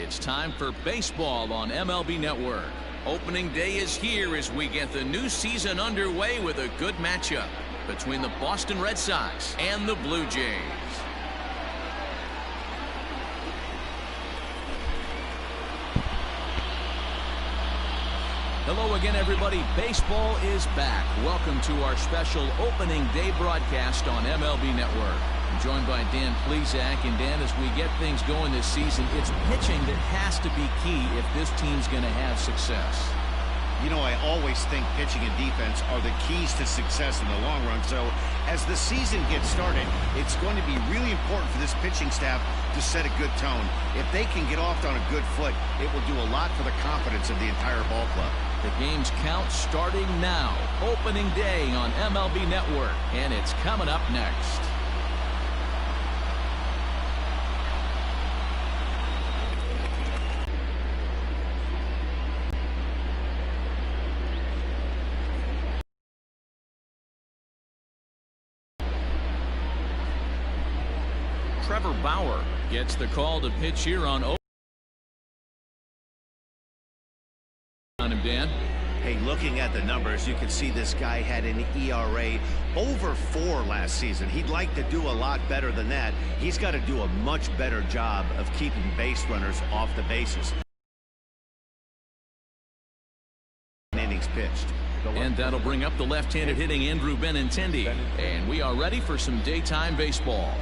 It's time for baseball on MLB Network. Opening day is here as we get the new season underway with a good matchup between the Boston Red Sox and the Blue Jays. Hello again, everybody. Baseball is back. Welcome to our special opening day broadcast on MLB Network. I'm joined by Dan Plesac. And Dan, as we get things going this season, it's pitching that has to be key if this team's going to have success. You know, I always think pitching and defense are the keys to success in the long run. So as the season gets started, it's going to be really important for this pitching staff to set a good tone. If they can get off on a good foot, it will do a lot for the confidence of the entire ball club. The game's count starting now. Opening day on MLB Network, and it's coming up next. Trevor Bauer gets the call to pitch here on him, Dan. Hey, looking at the numbers, you can see this guy had an ERA over 4 last season. He'd like to do a lot better than that. He's got to do a much better job of keeping base runners off the bases. Innings pitched. And that'll bring up the left-handed hitting Andrew Benintendi. And we are ready for some daytime baseball.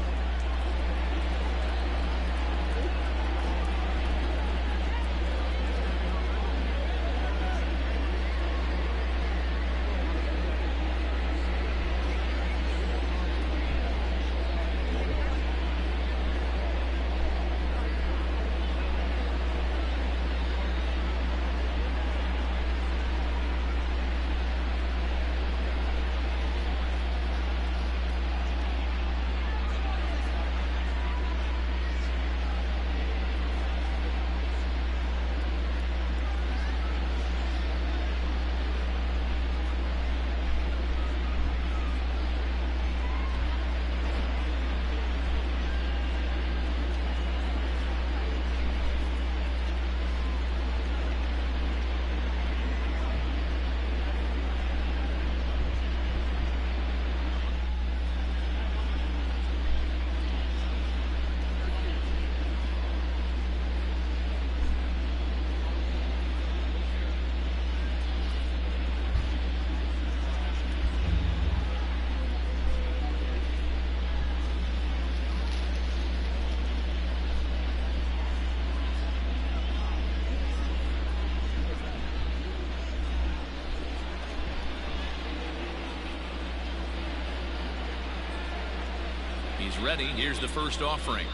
He's ready. Here's the first offering.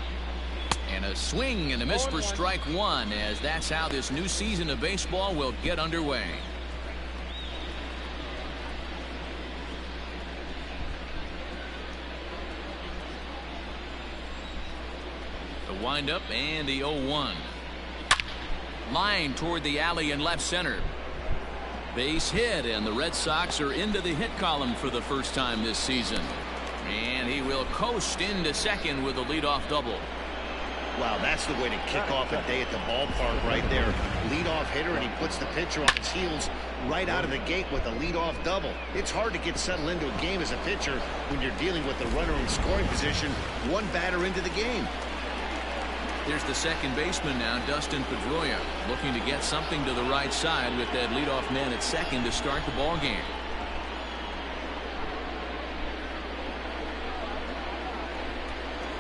And a swing and a miss for strike one, as that's how this new season of baseball will get underway. The windup and the 0-1. Line toward the alley in left center. Base hit, and the Red Sox are into the hit column for the first time this season. And he will coast into second with a leadoff double. Wow, that's the way to kick off a day at the ballpark right there. Leadoff hitter, and he puts the pitcher on his heels right out of the gate with a leadoff double. It's hard to get settled into a game as a pitcher when you're dealing with the runner in scoring position one batter into the game. Here's the second baseman now, Dustin Pedroia, looking to get something to the right side with that leadoff man at second to start the ball game.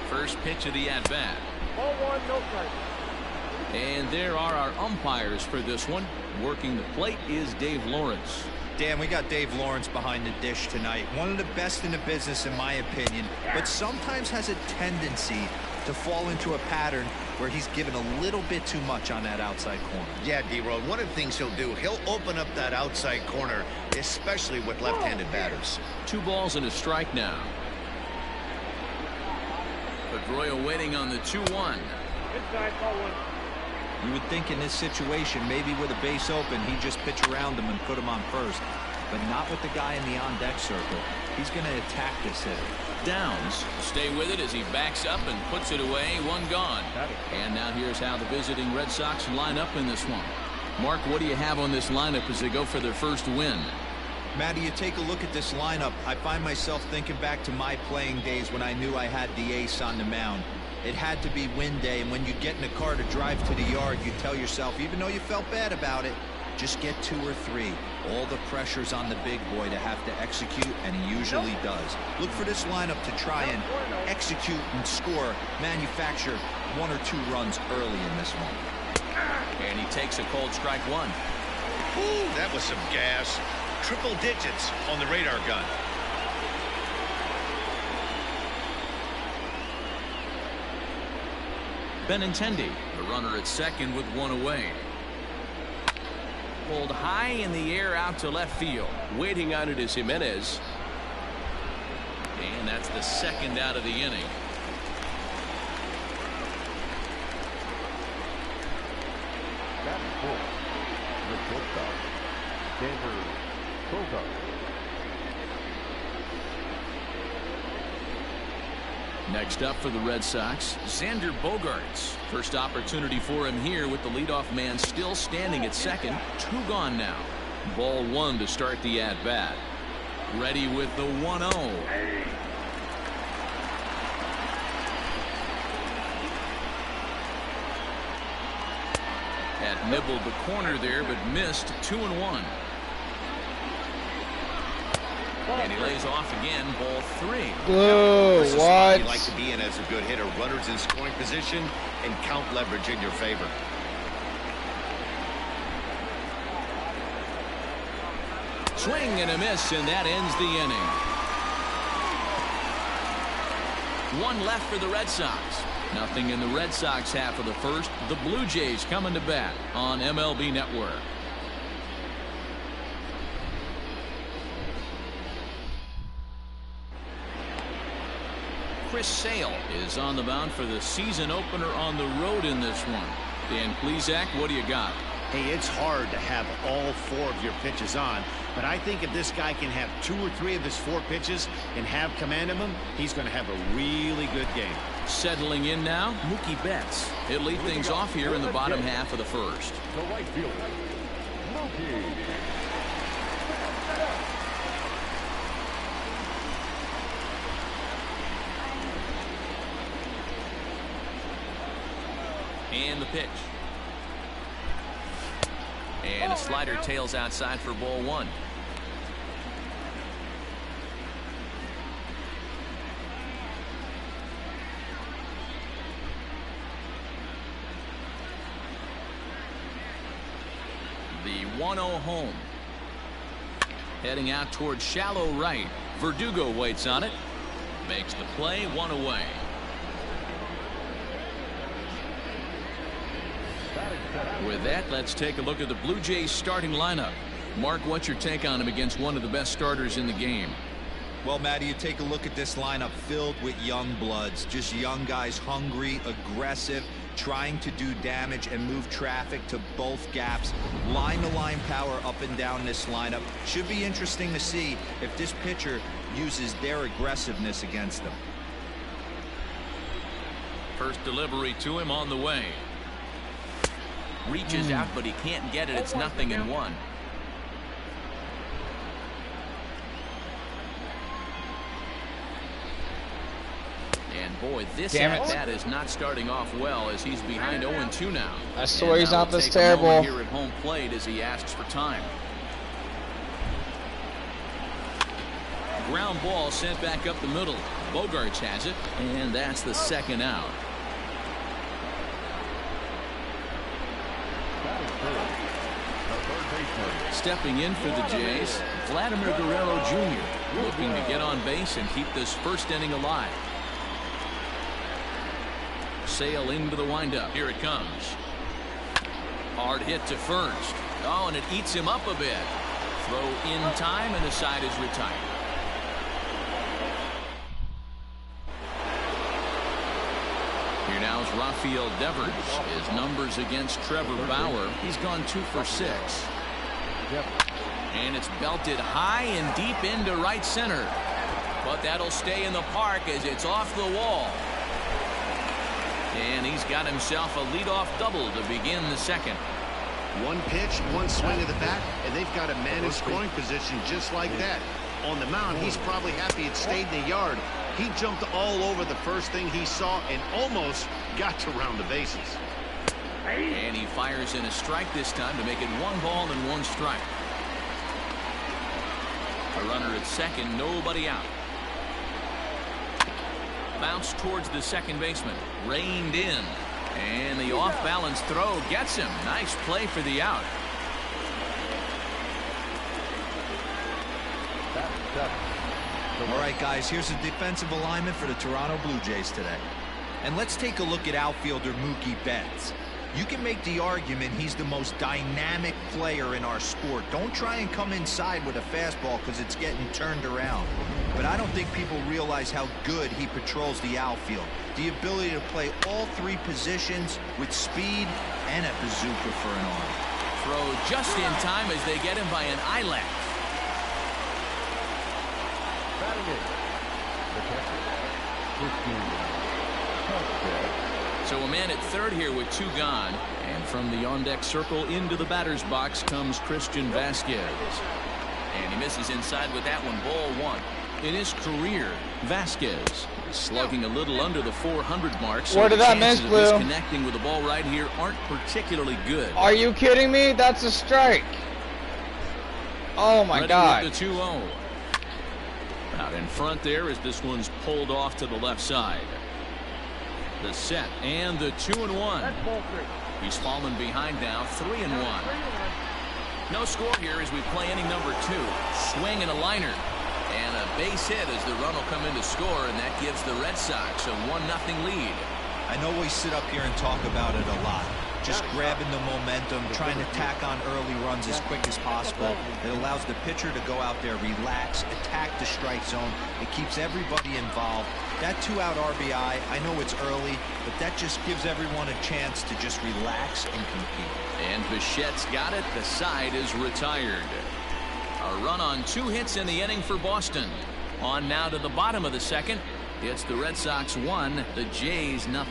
First pitch of the at-bat. 0-1, no strike. And there are our umpires for this one. Working the plate is Dave Lawrence. Dan, we got Dave Lawrence behind the dish tonight. One of the best in the business, in my opinion, but sometimes has a tendency to fall into a pattern where he's given a little bit too much on that outside corner. Yeah, D-Road, one of the things he'll do, he'll open up that outside corner, especially with left-handed batters. 2 balls and a strike now. Pedroia waiting on the 2-1. Inside, ball 1. You would think in this situation, maybe with a base open, he'd just pitch around him and put him on first. but not with the guy in the on-deck circle. He's going to attack this hitter. Downs stay with it as he backs up and puts it away. One gone. And now here's how the visiting Red Sox line up in this one. Mark, what do you have on this lineup as they go for their first win? Matty, you take a look at this lineup. I find myself thinking back to my playing days when I knew I had the ace on the mound. It had to be win day, and when you get in a car to drive to the yard, you tell yourself, even though you felt bad about it, just get 2 or 3. All the pressure's on the big boy to have to execute, and he usually does. Look for this lineup to try and execute and score, manufacture 1 or 2 runs early in this one. And he takes a cold strike 1. Ooh, that was some gas. Triple digits on the radar gun. Benintendi, the runner at second with 1 away. Pulled high in the air out to left field. Waiting on it is Jimenez. And that's the second out of the inning. Batting full. The shortstop, Xander Bogaerts. Next up for the Red Sox, Xander Bogaerts. First opportunity for him here with the leadoff man still standing at second. 2 gone now. Ball 1 to start the at-bat. Ready with the 1-0. Had nibbled the corner there, but missed. 2-1. And he lays off again. Ball 3. Whoa, This is a spot what? you like to be in as a good hitter. Runners in scoring position and count leverage in your favor. Swing and a miss, and that ends the inning. 1 left for the Red Sox. Nothing in the Red Sox half of the first. The Blue Jays coming to bat on MLB Network. Chris Sale is on the mound for the season opener on the road in this one. Dan Plesac, what do you got? Hey, it's hard to have all 4 of your pitches on, but I think if this guy can have 2 or 3 of his 4 pitches and have command of them, he's going to have a really good game. Settling in now, Mookie Betts. He'll lead things off here in the bottom half of the first. The right fielder, Mookie. And the pitch. And a slider tails outside for ball 1. The 1-0 home. Heading out towards shallow right. Verdugo waits on it. Makes the play. 1 away. With that, let's take a look at the Blue Jays starting lineup. Mark, what's your take on him against one of the best starters in the game? Well, Matty, you take a look at this lineup filled with young bloods, just young guys, hungry, aggressive, trying to do damage and move traffic to both gaps. Line-to-line power up and down this lineup. Should be interesting to see if this pitcher uses their aggressiveness against them. First delivery to him on the way. Reaches out, but he can't get it. It's 0-1. And boy, this at-bat is not starting off well as he's behind 0-2 now. I swear he's not this Take a moment terrible. here at home plate as he asks for time. Ground ball sent back up the middle. Bogaerts has it, and that's the second out. Stepping in for the Jays, Vladimir Guerrero Jr. looking to get on base and keep this first inning alive. Sale into the windup. Here it comes. Hard hit to first. Oh, and it eats him up a bit. Throw in time, and the side is retired. Here now is Rafael Devers. His numbers against Trevor Bauer. He's gone 2 for 6. And it's belted high and deep into right center. But that'll stay in the park as it's off the wall. And he's got himself a leadoff double to begin the second. One pitch, one swing of the bat, and they've got a man in scoring position just like that. On the mound, he's probably happy it stayed in the yard. He jumped all over the first thing he saw and almost got to round the bases. And he fires in a strike this time to make it 1 ball and 1 strike. A runner at second, nobody out. Bounce towards the second baseman. Reined in. And the off-balance throw gets him. Nice play for the out. All right, guys, here's the defensive alignment for the Toronto Blue Jays today. And let's take a look at outfielder Mookie Betts. You can make the argument he's the most dynamic player in our sport. Don't try and come inside with a fastball because it's getting turned around. But I don't think people realize how good he patrols the outfield. The ability to play all 3 positions with speed and a bazooka for an arm. Throw just in time as they get him by an eyelash. Batting it, the catcher, 15. So a man at third here with 2 gone. And from the on-deck circle into the batter's box comes Christian Vasquez. And he misses inside with that one, ball 1. In his career, Vasquez is slugging a little under the 400 mark. So Where did that miss, Blue? Connecting with the ball right here aren't particularly good. Are you kidding me? That's a strike. Oh my God. With the 2-0. Out in front there as this one's pulled off to the left side. The set and the 2-1. He's fallen behind now, 3-1. No score here as we play inning number 2. Swing and a liner. And a base hit as the run will come in to score, and that gives the Red Sox a 1-0 lead. I know we sit up here and talk about it a lot. Just grabbing the momentum, trying to tack on early runs as quick as possible. It allows the pitcher to go out there, relax, attack the strike zone. It keeps everybody involved. That 2-out RBI, I know it's early, but that just gives everyone a chance to just relax and compete. And Bichette's got it. The side is retired. A run on 2 hits in the inning for Boston. On now to the bottom of the second. It's the Red Sox 1, the Jays 0.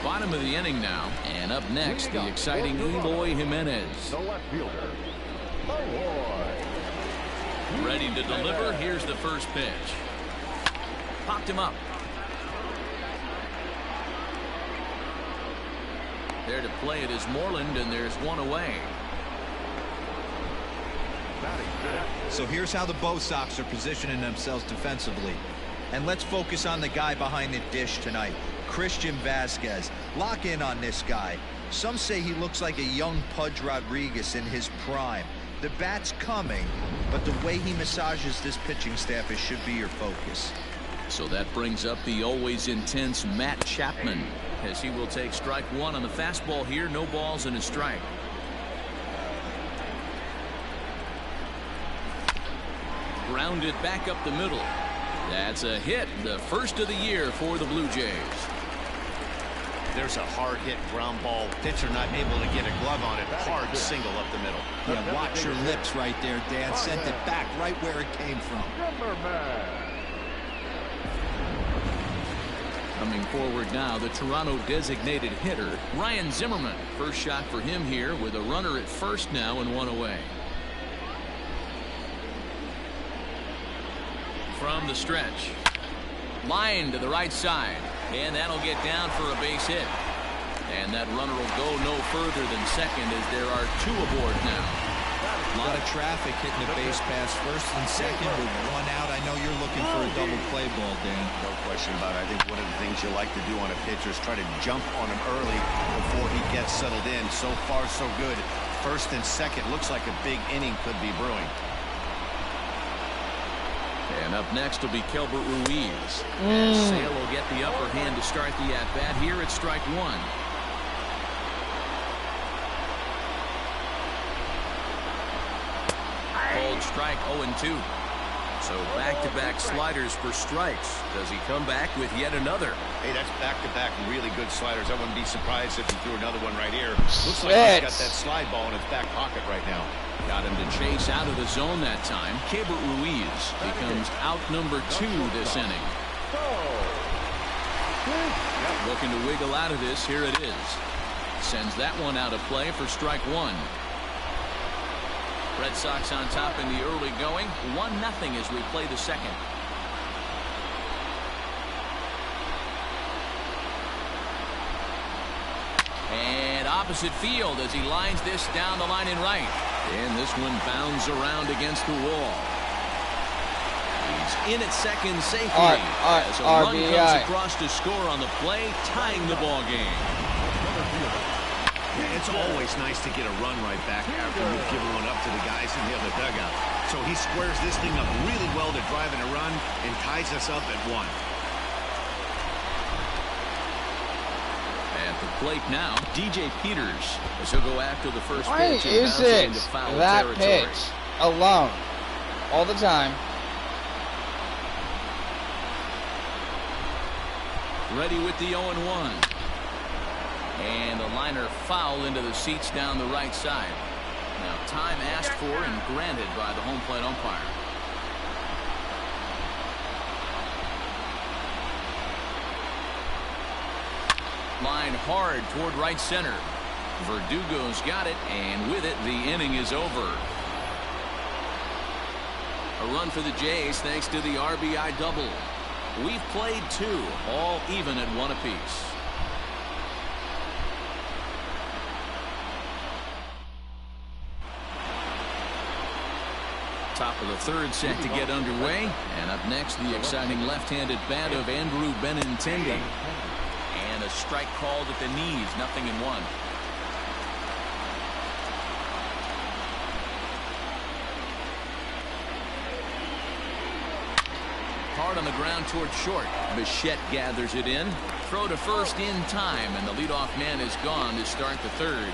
Bottom of the inning now, and up next the exciting Eloy Jimenez. The left fielder, Eloy. Ready to deliver. Here's the first pitch. Popped him up. There to play it is Moreland, and there's 1 away. So here's how the Bo Sox are positioning themselves defensively. And let's focus on the guy behind the dish tonight, Christian Vasquez. Lock in on this guy. Some say he looks like a young Pudge Rodriguez in his prime. The bat's coming, but the way he massages this pitching staff, it should be your focus. So that brings up the always intense Matt Chapman, as he will take strike 1 on the fastball here. No balls and a strike. Grounded back up the middle. That's a hit, the first of the year for the Blue Jays. There's a hard hit ground ball. Pitcher not able to get a glove on it. Hard single up the middle. Yeah, watch your lips right there, Dan. Sent it back right where it came from. Coming forward now, the Toronto designated hitter, Ryan Zimmerman. First shot for him here with a runner at first now and 1 away. From the stretch. Line to the right side. And that'll get down for a base hit. And that runner will go no further than second as there are 2 aboard now. A lot of traffic hitting the base pass first and second with 1 out. I know you're looking for a double play ball, Dan. No question about it. I think one of the things you like to do on a pitcher is try to jump on him early before he gets settled in. So far, so good. First and second looks like a big inning could be brewing. And up next will be Kelbert Ruiz. And Sale will get the upper hand to start the at-bat here at strike 1. Cold strike, 0-2. So back-to-back sliders for strikes. Does he come back with yet another? Hey, that's back-to-back really good sliders. I wouldn't be surprised if he threw another one right here. Looks like he's got that slide ball in his back pocket right now. Got him to chase out of the zone that time. Keibert Ruiz becomes out number 2 this inning. Looking to wiggle out of this. Here it is. Sends that one out of play for strike 1. Red Sox on top in the early going. 1-0 as we play the second. And opposite field as he lines this down the line in right. And this one bounds around against the wall. He's in at second safely as a run comes across to score on the play, tying the ball game. It's always nice to get a run right back after you've given one up to the guys in the other dugout. So he squares this thing up really well to drive in a run and ties us up at 1. At the plate now, DJ Peters as he'll go after the first Why pitch. is it that pitch alone all the time? Ready with the 0-1. And the liner foul into the seats down the right side. Now time asked for and granted by the home plate umpire. Line hard toward right center. Verdugo's got it, and with it the inning is over. A run for the Jays thanks to the RBI double. We've played 2, all even at 1 apiece. Top of the third set to get underway. And up next, the exciting left-handed bat of Andrew Benintendi. And a strike called at the knees, 0-1. Hard on the ground toward short. Bichette gathers it in. Throw to first in time, and the leadoff man is gone to start the third.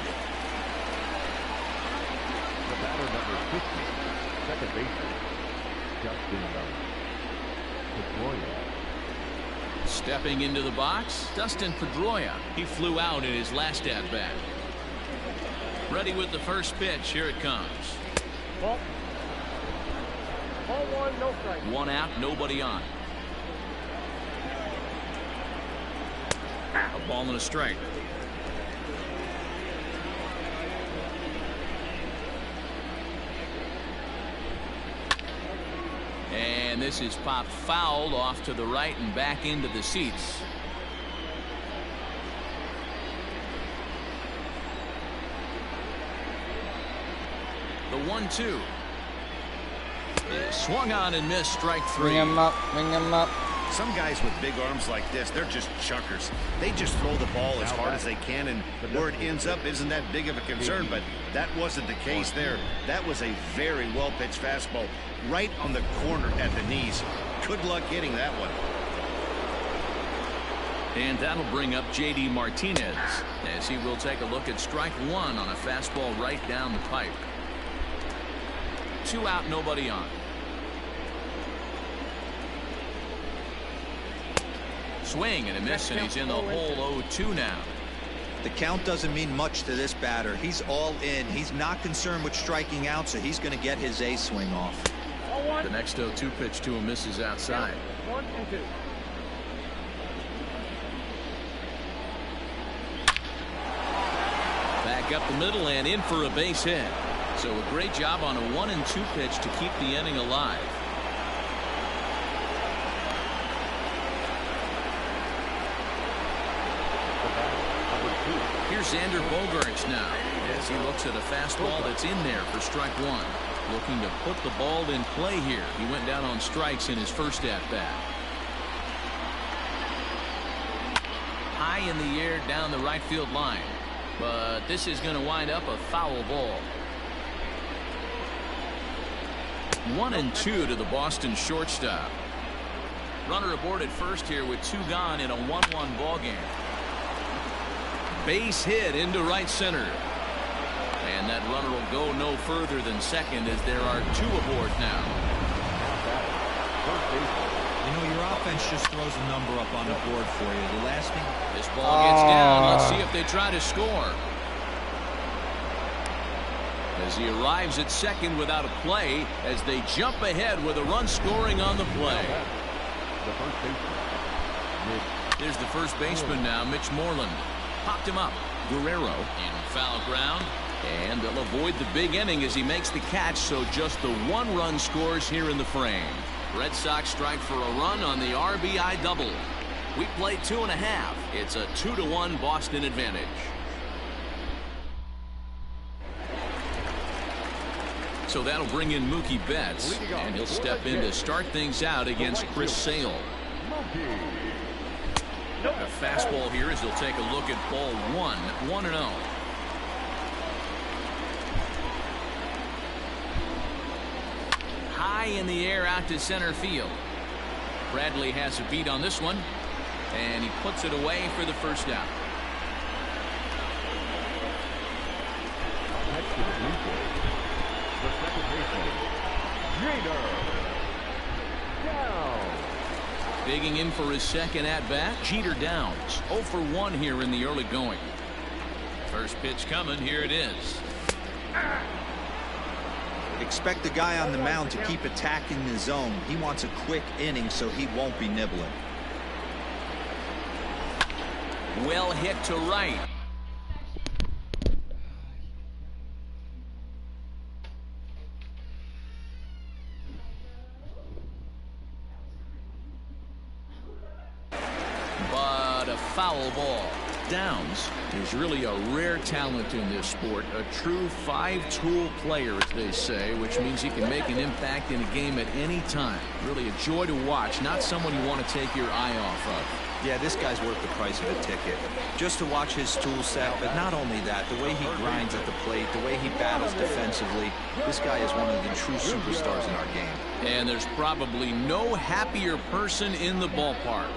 The batter number 50, second baseman, Dustin Pedroia. Stepping into the box, Dustin Pedroia. He flew out in his last at-bat. Ready with the first pitch. Here it comes. Ball 1, no strike. 1 out, nobody on. A ball and a strike. And this is popped foul off to the right and back into the seats. The 1-2. Swung on and missed, strike 3. Bring him up, bring him up. Some guys with big arms like this, they're just chuckers. They just throw the ball as hard as they can, and where it ends up isn't that big of a concern, but that wasn't the case there. That was a very well-pitched fastball right on the corner at the knees. Good luck hitting that one. And that'll bring up J.D. Martinez as he will take a look at strike 1 on a fastball right down the pipe. 2 out, nobody on. Swing and a miss, and he's in the hole 0-2 now. The count doesn't mean much to this batter. He's all in. He's not concerned with striking out, so he's going to get his A swing off. The next 0-2 pitch to him misses outside. 1 and 2. Back up the middle and in for a base hit. So a great job on a 1-2 pitch to keep the inning alive. Here's Xander Bogaerts now as he looks at a fastball that's in there for strike 1. Looking to put the ball in play here. He went down on strikes in his first at-bat. High in the air down the right field line. But this is going to wind up a foul ball. 1-2 to the Boston shortstop. Runner aboard at first here with 2 gone in a 1-1 ball game. Base hit into right center. And that runner will go no further than second as there are 2 aboard now. first baseman. You know, your offense just throws a number up on the board for you. The last thing. This ball gets down. Let's see if they try to score. As he arrives at second without a play, as they jump ahead with a run scoring on the play. The first baseman. There's the first baseman now, Mitch Moreland. Popped him up. Guerrero in foul ground. And they'll avoid the big inning as he makes the catch, so just the 1 run scores here in the frame. Red Sox strike for a run on the RBI double. We play 2.5. It's a 2-1 Boston advantage. So that'll bring in Mookie Betts, and he'll step in to start things out against Chris Sale. A fastball here as he'll take a look at ball 1, 1-0. High in the air out to center field. Bradley has a beat on this one, and he puts it away for the first out. Next to the Blue Jays, the second baseman, Jeter. Down. Digging in for his second at-bat, Jeter Downs. 0 for 1 here in the early going. First pitch coming. Here it is. Expect the guy on the mound to keep attacking the zone. He wants a quick inning, so he won't be nibbling. Well hit to right. But a foul ball. Downs is really a rare talent in this sport, a true 5-tool player, as they say, which means he can make an impact in a game at any time. Really a joy to watch, not someone you want to take your eye off of. Yeah, this guy's worth the price of a ticket. Just to watch his tool set, but not only that, the way he grinds at the plate, the way he battles defensively, this guy is one of the true superstars in our game. And there's probably no happier person in the ballpark.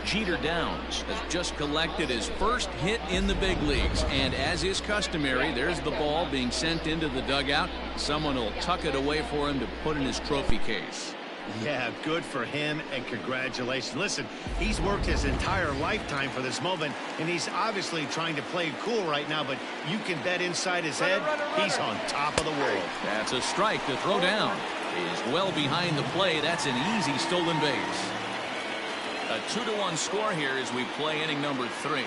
Jeter Downs has just collected his first hit in the big leagues, and as is customary, there's the ball being sent into the dugout. Someone will tuck it away for him to put in his trophy case. Yeah, good for him, and congratulations. Listen, he's worked his entire lifetime for this moment, and he's obviously trying to play cool right now, but you can bet inside his head, he's on top of the world. That's a strike to throw down. He's well behind the play. That's an easy stolen base. A 2-1 score here as we play inning number 3.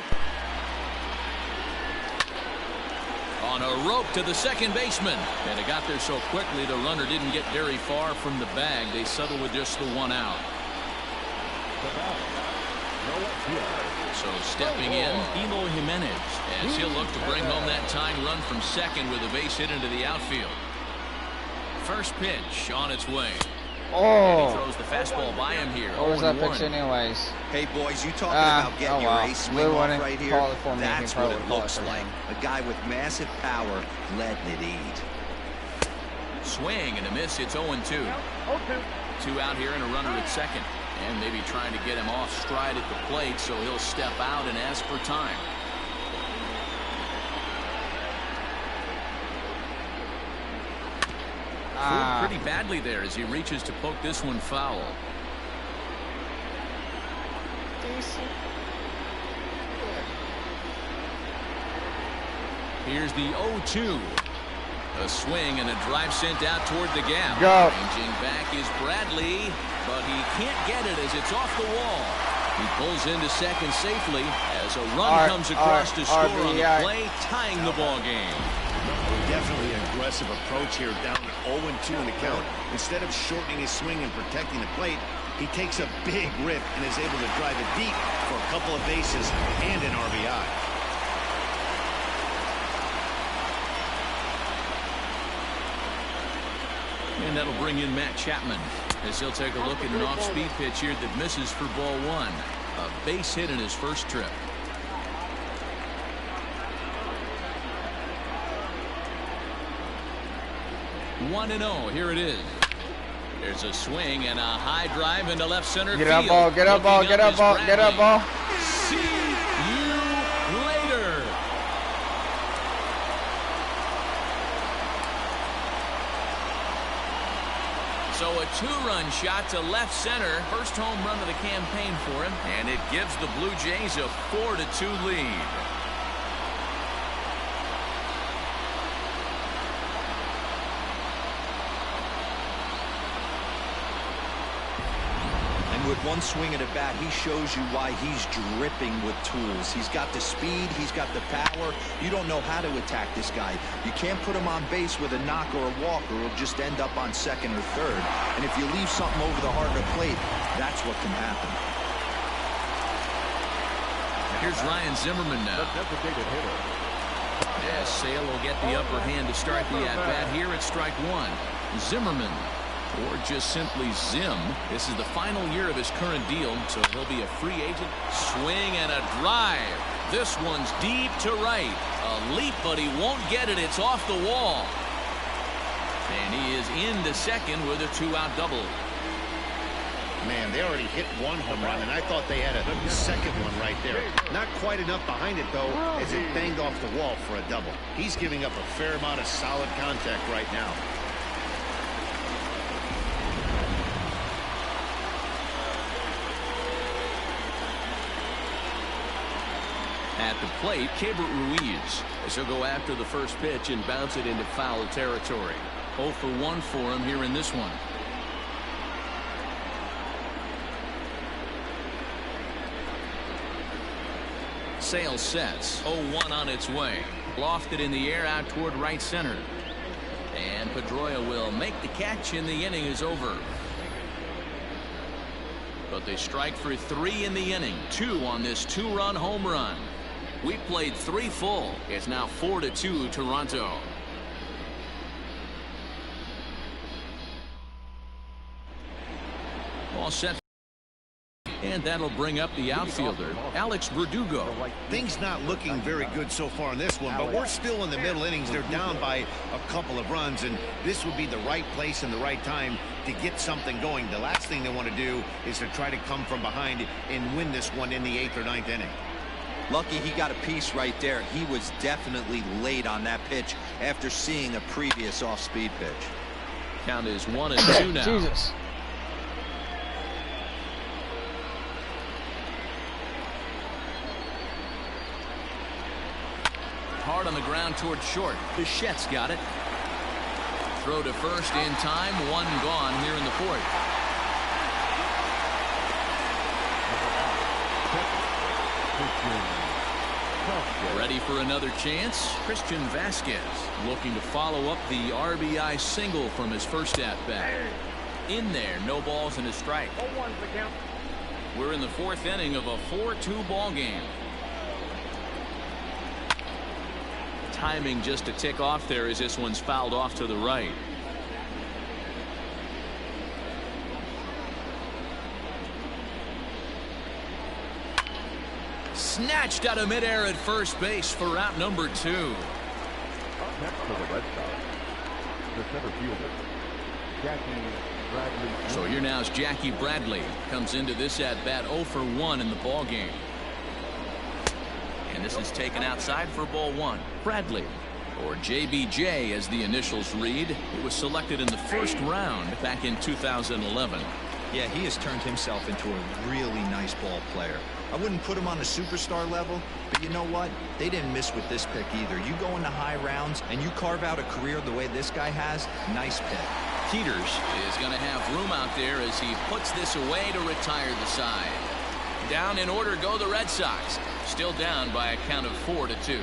On a rope to the second baseman, and it got there so quickly the runner didn't get very far from the bag. They settled with just the 1 out. So stepping in, Eloy Jimenez, as he'll look to bring home that tying run from second with a base hit into the outfield. First pitch on its way. And he throws the fastball by him here. What was that pitch anyways? Hey, boys, you talking about getting your ace swing off right here? That's what it looks like. A guy with massive power letting it eat. Swing and a miss. It's 0-2. 2 out here and a runner at second. And maybe trying to get him off stride at the plate, so he'll step out and ask for time. Fooled pretty badly there as he reaches to poke this one foul. Here's the 0-2. A swing and a drive sent out toward the gap. Ranging back is Bradley, but he can't get it as it's off the wall. He pulls into second safely as a run comes across to score on the play, tying the ball game. Definitely an aggressive approach here, down 0-2 in the count. Instead of shortening his swing and protecting the plate, he takes a big rip and is able to drive it deep for a couple of bases and an RBI. And that'll bring in Matt Chapman as he'll take a look at an off-speed pitch here that misses for ball 1. A base hit in his first trip. One and 0. Here it is. There's a swing and a high drive into left center field. Get up, ball. Get up, ball. Get up, ball. Get up, ball. See you later. So a two-run shot to left center. First home run of the campaign for him. And it gives the Blue Jays a 4-2 lead. With one swing at a bat, he shows you why he's dripping with tools. He's got the speed, he's got the power. You don't know how to attack this guy. You can't put him on base with a knock or a walk, or he'll just end up on second or third. And if you leave something over the heart of the plate, that's what can happen. Here's Ryan Zimmerman now. Designated hitter. Yes, Sale will get the upper hand to start the at-bat here at strike one. Zimmerman, or just simply Zim. This is the final year of his current deal, so he'll be a free agent. Swing and a drive. This one's deep to right. A leap, but he won't get it. It's off the wall. And he is into second with a two-out double. Man, they already hit one home run, and I thought they had a second one right there. Not quite enough behind it, though, as it banged off the wall for a double. He's giving up a fair amount of solid contact right now. At the plate, Keibert Ruiz, as he'll go after the first pitch and bounce it into foul territory. 0 for 1 for him here in this one. Sale sets. 0-1 on its way. Lofted in the air out toward right center. And Pedroia will make the catch, and the inning is over. But they strike for 3 in the inning. 2 on this two-run home run. We played 3 full. It's now 4-2 Toronto. All set. And that'll bring up the outfielder, Alex Verdugo. Things not looking very good so far in this one, but we're still in the middle innings. They're down by a couple of runs, and this would be the right place and the right time to get something going. The last thing they want to do is to try to come from behind and win this one in the 8th or 9th inning. Lucky he got a piece right there. He was definitely late on that pitch after seeing a previous off-speed pitch. Count is 1-2 now. Jesus. Hard on the ground toward short. Bichette's got it. Throw to first in time. 1 gone here in the 4th. Ready for another chance. Christian Vasquez looking to follow up the RBI single from his first at-bat. In there, no balls and a strike. We're in the 4th inning of a 4-2 ball game. Timing just a tick off there as this one's fouled off to the right. Snatched out of midair at first base for out number 2. Up next for the Red Sox, the center fielder, Jackie Bradley. So here now is Jackie Bradley. Comes into this at bat 0 for 1 in the ball game. And this is taken outside for ball 1. Bradley, or JBJ as the initials read. He was selected in the first round back in 2011. Yeah, he has turned himself into a really nice ball player. I wouldn't put him on a superstar level, but you know what? They didn't miss with this pick either. You go into high rounds and you carve out a career the way this guy has. Nice pick. Peters is going to have room out there as he puts this away to retire the side. Down in order go the Red Sox. Still down by a count of 4-2.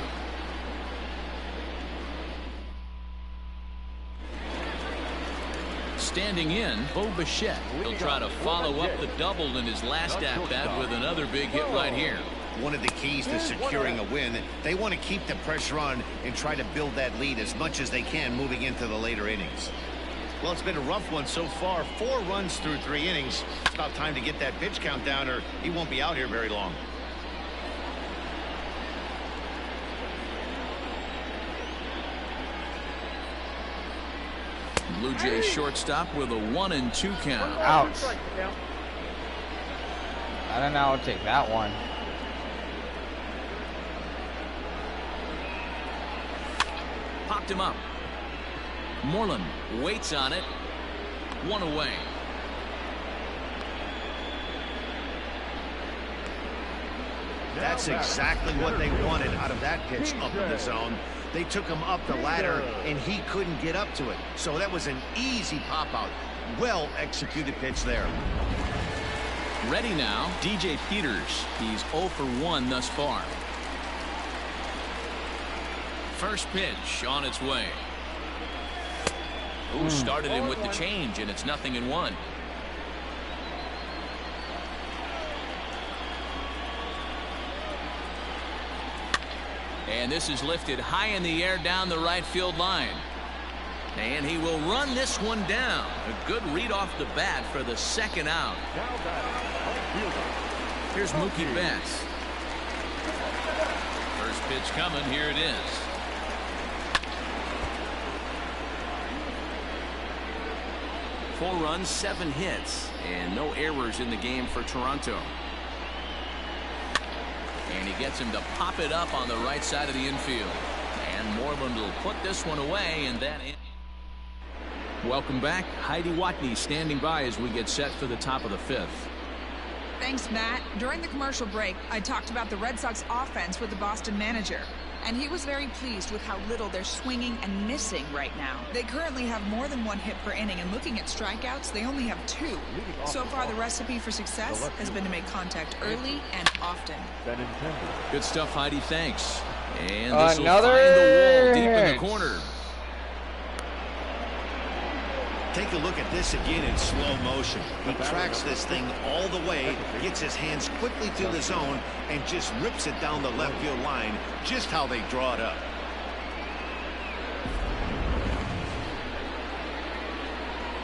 Standing in, Bo Bichette. He'll try to follow up the double in his last at-bat with another big hit right here. One of the keys to securing a win, they want to keep the pressure on and try to build that lead as much as they can moving into the later innings. Well, it's been a rough one so far. 4 runs through 3 innings. It's about time to get that pitch count down or he won't be out here very long. Blue Jays shortstop with a 1-2 count. Ouch. I don't know how to take that one. Popped him up. Moreland waits on it. 1 away. That's exactly what they wanted out of that pitch up in the zone. They took him up the ladder, and he couldn't get up to it. So that was an easy pop-out. Well executed pitch there. Ready now, DJ Peters. He's 0 for 1 thus far. First pitch on its way. Ooh, started him with the change, and it's 0-1. And this is lifted high in the air down the right field line. And he will run this one down. A good read off the bat for the second out. Here's Mookie Betts. First pitch coming. Here it is. Four runs, 7 hits, and no errors in the game for Toronto. And he gets him to pop it up on the right side of the infield. And Moreland will put this one away, and that in. Welcome back. Heidi Watney standing by as we get set for the top of the 5th. Thanks, Matt. During the commercial break, I talked about the Red Sox offense with the Boston manager, and he was very pleased with how little they're swinging and missing right now. They currently have more than 1 hit per inning, and looking at strikeouts, they only have 2. So far, the recipe for success has been to make contact early and often. Good stuff, Heidi. Thanks. And this will find the wall deep in the corner. Take a look at this again in slow motion. He tracks this thing all the way, gets his hands quickly through the zone, and just rips it down the left field line, just how they draw it up.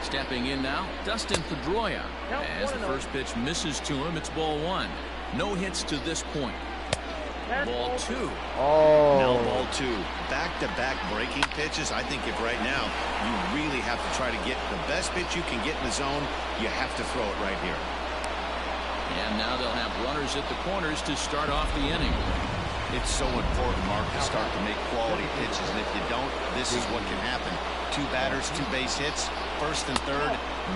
Stepping in now, Dustin Pedroia. As the first pitch misses to him, it's ball 1. No hits to this point. Ball 2. Oh. Now ball 2. Back-to-back breaking pitches. I think if right now you really have to try to get the best pitch you can get in the zone, you have to throw it right here. And now they'll have runners at the corners to start off the inning. It's so important, Mark, to start to make quality pitches, and if you don't, this is what can happen. 2 batters, 2 base hits, first and third,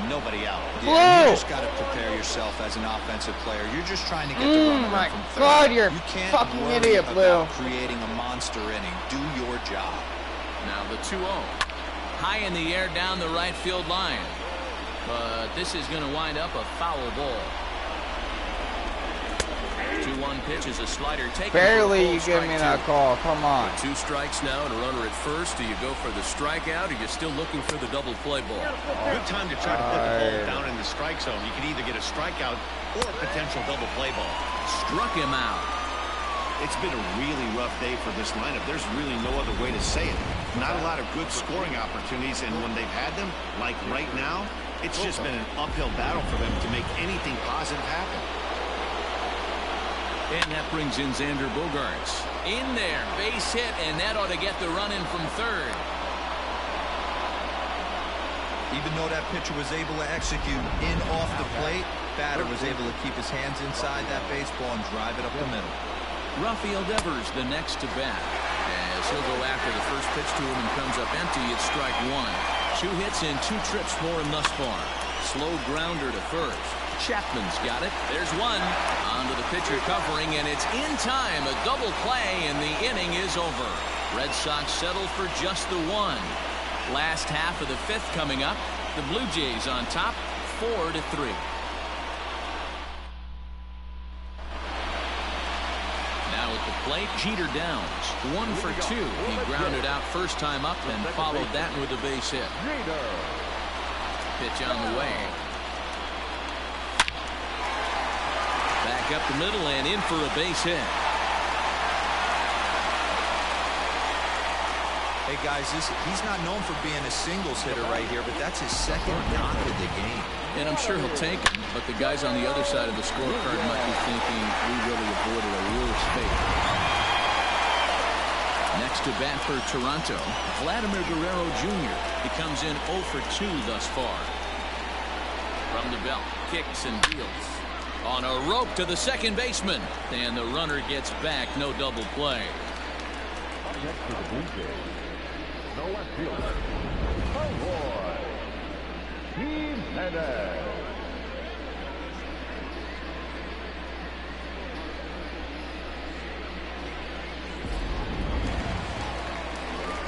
nobody out. Yeah, you just got to prepare yourself as an offensive player. You're just trying to get the runner my from third. God, you're you can't fucking worry idiot, Blue. about creating a monster inning. Do your job. Now the 2-0. High in the air down the right field line. But this is going to wind up a foul ball. 2-1 pitch is a slider taken. Barely you give me that call. Come on. 2 strikes now and a runner at first. Do you go for the strikeout, or are you still looking for the double play ball? Good time to try to put the ball down in the strike zone. You can either get a strikeout or a potential double play ball. Struck him out. It's been a really rough day for this lineup. There's really no other way to say it. Not a lot of good scoring opportunities, and when they've had them, like right now, it's just been an uphill battle for them to make anything positive happen. And that brings in Xander Bogaerts. In there, base hit, and that ought to get the run in from third. Even though that pitcher was able to execute in off the plate, batter was able to keep his hands inside that baseball and drive it up the middle. Rafael Devers the next to bat. As he'll go after the first pitch to him and comes up empty, it's strike 1. 2 hits and 2 trips for him thus far. Slow grounder to first. Chapman's got it. There's one. Onto the pitcher covering, and it's in time. A double play, and the inning is over. Red Sox settle for just the 1. Last half of the 5th coming up. The Blue Jays on top, 4-3. Now at the plate, Jeter Downs. 1 for 2. He grounded out first time up and followed that with a base hit. Pitch on the way. Back up the middle and in for a base hit. Hey guys, he's not known for being a singles hitter right here, but that's his 2nd knock of the game. And I'm sure he'll take him, but the guys on the other side of the scorecard might be thinking we really avoided a real fate. Next to bat for Toronto, Vladimir Guerrero Jr. He comes in 0 for 2 thus far. From the belt, kicks and deals. On a rope to the second baseman, and the runner gets back. No double play. Next for the Blue Jays, the left fielder, Jimenez.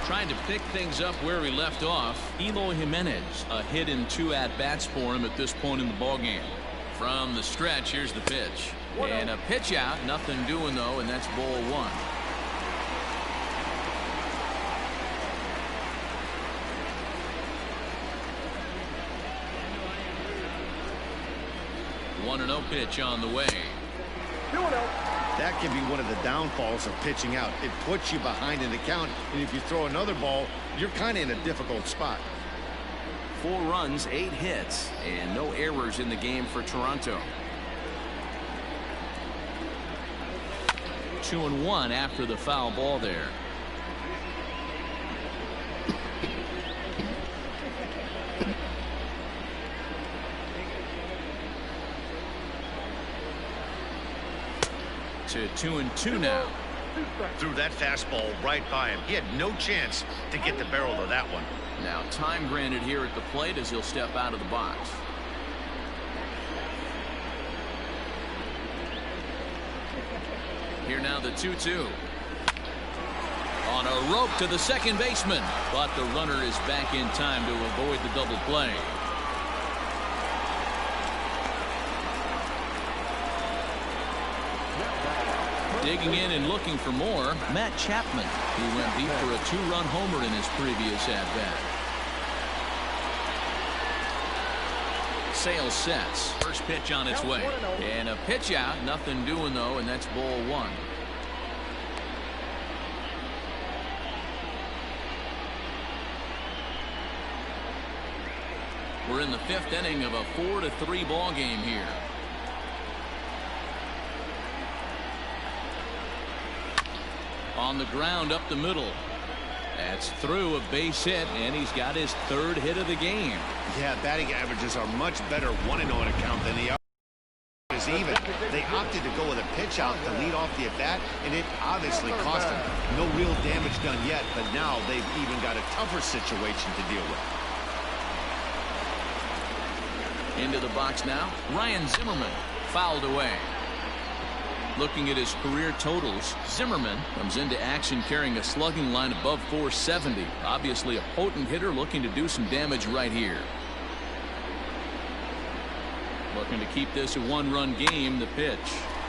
Trying to pick things up where he left off. Eloy Jimenez, a hit in 2 at-bats for him at this point in the ballgame. From the stretch, here's the pitch. And a pitch out, nothing doing though, and that's ball 1. 1-0 pitch on the way. That can be one of the downfalls of pitching out. It puts you behind in the count, and if you throw another ball, you're kind of in a difficult spot. 4 runs, 8 hits, and no errors in the game for Toronto. 2-1 after the foul ball there. To 2-2 now. Threw that fastball right by him. He had no chance to get the barrel of that one. Now time granted here at the plate as he'll step out of the box. Here now the 2-2. On a rope to the second baseman, but the runner is back in time to avoid the double play. Digging in and looking for more, Matt Chapman, who went deep for a 2-run homer in his previous at-bat. Sale sets. First pitch on its way. And a pitch out, nothing doing though, and that's ball 1. We're in the 5th inning of a 4-3 ball game here. On the ground up the middle. That's through, a base hit, and he's got his 3rd hit of the game. Yeah, batting averages are much better 1-0 in a count than the other is even. They opted to go with a pitch out to lead off the at-bat, and it obviously cost them. No real damage done yet, but now they've even got a tougher situation to deal with. Into the box now, Ryan Zimmerman, fouled away. Looking at his career totals, Zimmerman comes into action carrying a slugging line above 470. Obviously a potent hitter looking to do some damage right here. Looking to keep this a 1-run game. The pitch.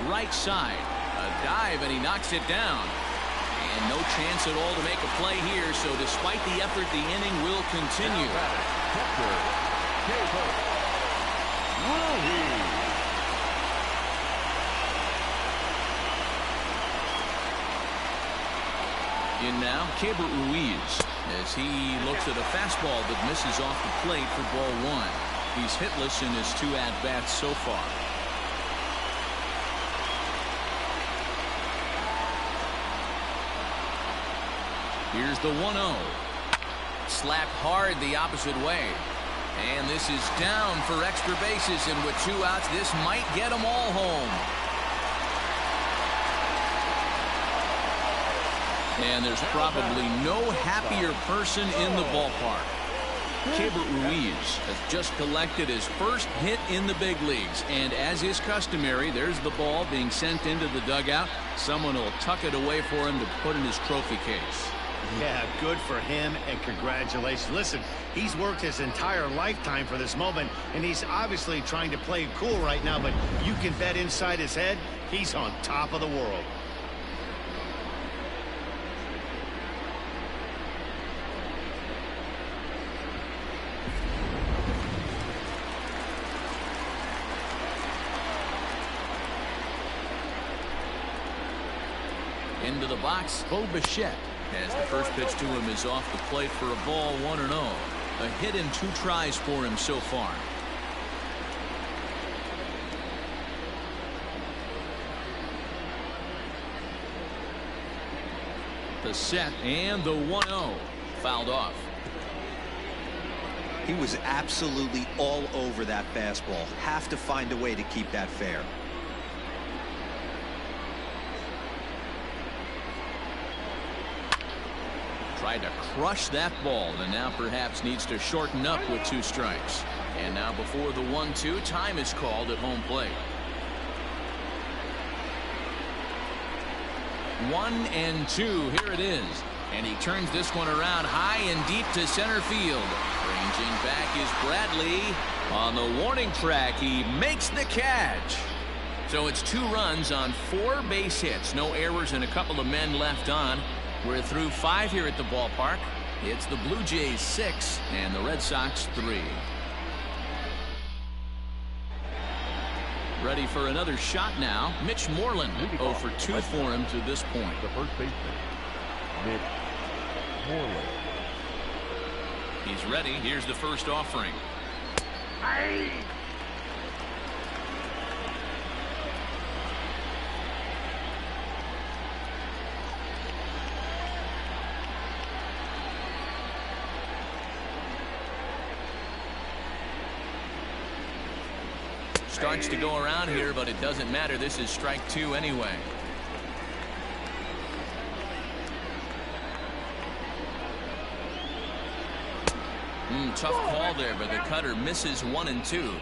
Right side. A dive, and he knocks it down. And no chance at all to make a play here, so despite the effort, the inning will continue. In now, Keibert Ruiz, as he looks at a fastball that misses off the plate for ball 1. He's hitless in his 2 at-bats so far. Here's the 1-0. Slapped hard the opposite way. And this is down for extra bases, and with 2 outs, this might get them all home. And there's probably no happier person in the ballpark. Keibert Ruiz has just collected his first hit in the big leagues. And as is customary, there's the ball being sent into the dugout. Someone will tuck it away for him to put in his trophy case. Yeah, good for him, and congratulations. Listen, he's worked his entire lifetime for this moment, and he's obviously trying to play cool right now, but you can bet inside his head, he's on top of the world. Into the box, Bo Bichette, as the first pitch to him is off the plate for a ball 1-0. A hit in 2 tries for him so far. The set and the 1-0 fouled off. He was absolutely all over that fastball. Have to find a way to keep that fair. Tried to crush that ball, and now perhaps needs to shorten up with 2 strikes. And now before the 1-2, time is called at home plate. 1-2. Here it is. And he turns this one around high and deep to center field. Ranging back is Bradley. On the warning track, he makes the catch. So it's 2 runs on 4 base hits. No errors and a couple of men left on. We're through 5 here at the ballpark. It's the Blue Jays 6 and the Red Sox 3. Ready for another shot now. Mitch Moreland 0 for 2 for him to this point. The first baseman, Mitch Moreland. He's ready. Here's the first offering. Starts to go around here, but it doesn't matter. This is strike 2 anyway. Tough call there, but the cutter misses 1-2.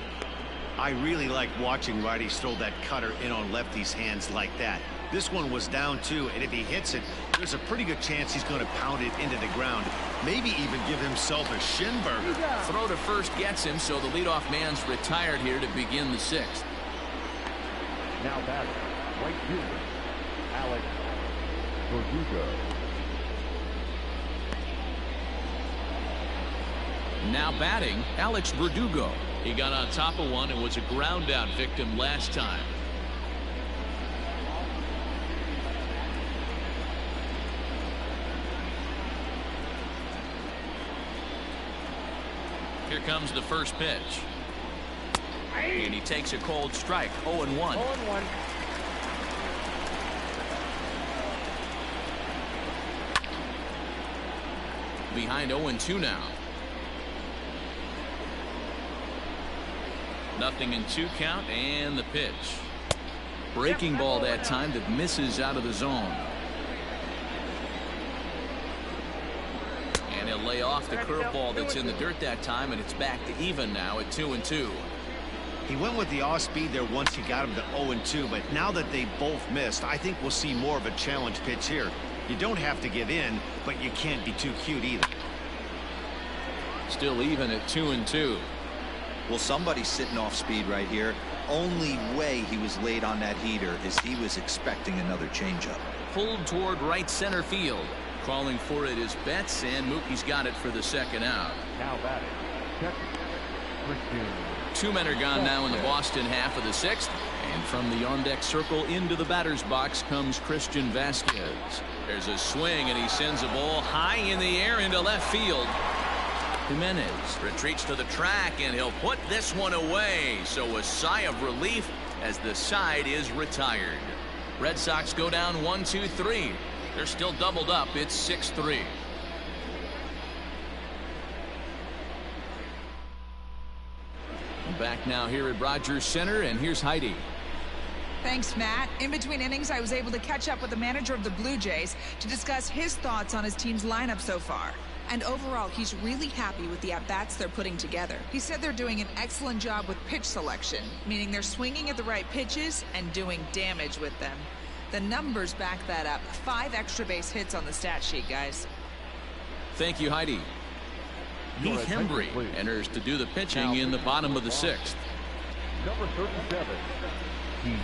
I really like watching righties throw that cutter in on lefties' hands like that. This one was down 2, and if he hits it, there's a pretty good chance he's going to pound it into the ground. Maybe even give himself a shin burger. Throw to first gets him, so the leadoff man's retired here to begin the 6th. Now batting, right fielder, Alex Verdugo. Now batting, Alex Verdugo. He got on top of one and was a ground out victim last time. Here comes the first pitch. And he takes a cold strike. 0-1. 0-1. Behind 0-2 now. Nothing in 2 count, and the pitch. Breaking ball that time that misses out of the zone. And he'll lay off the curveball that's in the dirt that time, and it's back to even now at 2-2. He went with the off speed there once he got him to 0-2, but now that they both missed, I think we'll see more of a challenge pitch here. You don't have to give in, but you can't be too cute either. Still even at 2-2. Well, somebody's sitting off speed right here. Only way he was late on that heater is he was expecting another changeup. Pulled toward right center field. Calling for it is Betts, and Mookie's got it for the second out. Now batting, Christian. 2 men are gone now in the Boston half of the 6th. And from the on-deck circle into the batter's box comes Christian Vasquez. There's a swing, and he sends a ball high in the air into left field. Jimenez retreats to the track, and he'll put this one away. So a sigh of relief as the side is retired. Red Sox go down 1-2-3. They're still doubled up. It's 6-3. Back now here at Rogers Center, and here's Heidi. Thanks, Matt. In between innings, I was able to catch up with the manager of the Blue Jays to discuss his thoughts on his team's lineup so far. And overall, he's really happy with the at-bats they're putting together. He said they're doing an excellent job with pitch selection, meaning they're swinging at the right pitches and doing damage with them. The numbers back that up. 5 extra base hits on the stat sheet, guys. Thank you, Heidi. Heath Hembry enters to do the pitching in the bottom of the 6th. Number 37, Heath